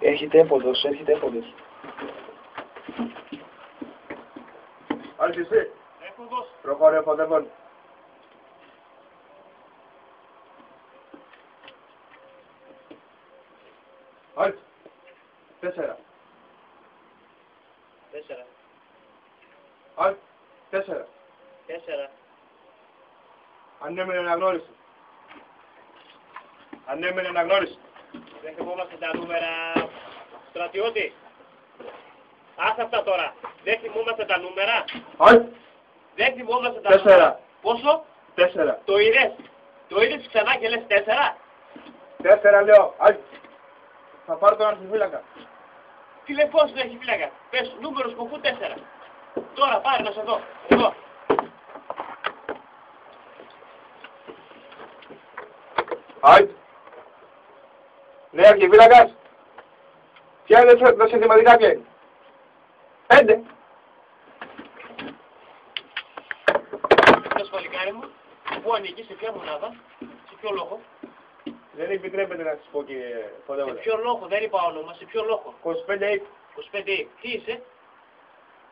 Έρχεται έποντος, έρχεται έποντος. Άρχισε. Έποδος. Προχώρε φωτεύον. Άλτ. 4. 4. Άλτ. 4. 4. Ανέμενε αναγνώριση. Ανέμενε αναγνώριση. Δεν θυμόμαστε τα νούμερα, στρατιώτη. Άσε αυτά τώρα. Δεν θυμόμαστε τα νούμερα. Άλτ. Δεν θυμόμαστε τα 4. νούμερα. Πόσο? 4. Το είδες. Το είδες ξανά και λες 4. 4 λέω. Άλτ. Θα πάρω τον αρχιφύλακα. Τι λέει πώς δεν έχει φύλακα. Πες νούμερο σκοπού 4. Τώρα πάρε να σε δω. Εδώ. Άλτ. Ναι, αρχιφύλακας. Ποια είναι τα συνθηματικά ποια είναι. 5. Πες παλικάρι μου. Πού ανήκει, σε ποια μονάδα, σε ποιο λόγο. Δεν επιτρέπεται να σας πω κύριε Σε Φωτεύοντα. ποιο λόγο, δεν είπα όνομα, σε ποιο λόγο. 25 25. Τι είσαι,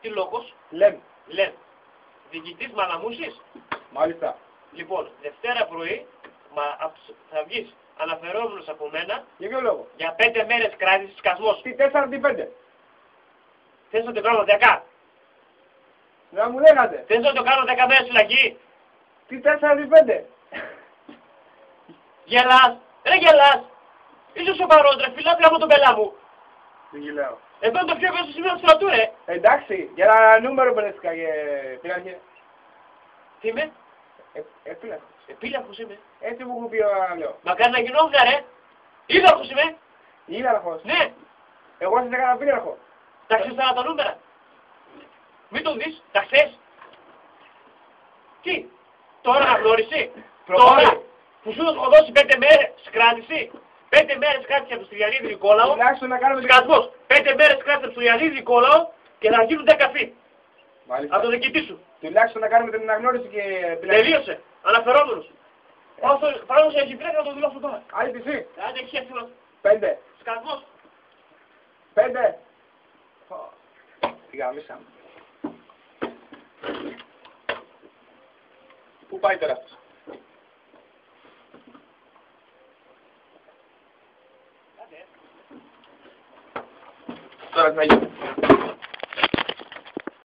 τι λόγος, Λέμε. λέμε. Διοικητής Μαλαμούσης. Μάλιστα. Λοιπόν, Δευτέρα πρωί θα βγεις αναφερόμενος από μένα Για ποιο λόγο. για 5 μέρες κράτησης σκασμός. Τι 4 τι 5. Θες να το κάνω 10. Να μου λέγατε. Θες να το κάνω 10 μέρες φυλακή. Τι 4 τι 5. Γελάς. Ρε γελάς. Είσαι σοβαρός ρε φιλάθλια από τον πελά μου. Δεν γελάω. Εδώ είναι το πιο ευαίσθητο σημείο του στρατού ρε. Εντάξει, για ένα νούμερο μπερδεύτηκα πειράρχε. Τι είμαι. Επίλαχος. Επίλαχος είμαι. Έτσι μου έχω πει ο λέω. Μακάρι να γινόμουν ρε. Ήλαρχος είμαι. Ήλαρχος. Ναι. Εγώ σας έκανα πείραρχο. Τα ξέρεις τα νούμερα. Μην τον δεις. Τα ξέρεις. Τι. Τώρα αναγνώριση. Προχώρη. Τώρα που σου έχω δώσει 5 μέρες κράτηση. 5 μέρες κράτηση από το Στυλιανίδη Νικόλαο. Τουλάχιστον να κάνουμε Σκασμός. 5 μέρες κράτηση από το Στυλιανίδη Νικόλαο και θα γίνουν 10 φύ. Μάλιστα. Από το διοικητή σου. Τουλάχιστον να κάνουμε την αναγνώριση και Τελείωσε. Αναφερόμενος. Πάνω σε έχει να το δηλώσω τώρα. Άλλη εσύ. Αν έχει έρθει μας. 5. Σκασμός. 5. Τι γάμισαμε. Πού πάει τώρα αυτός. Τώρα τι να γίνει.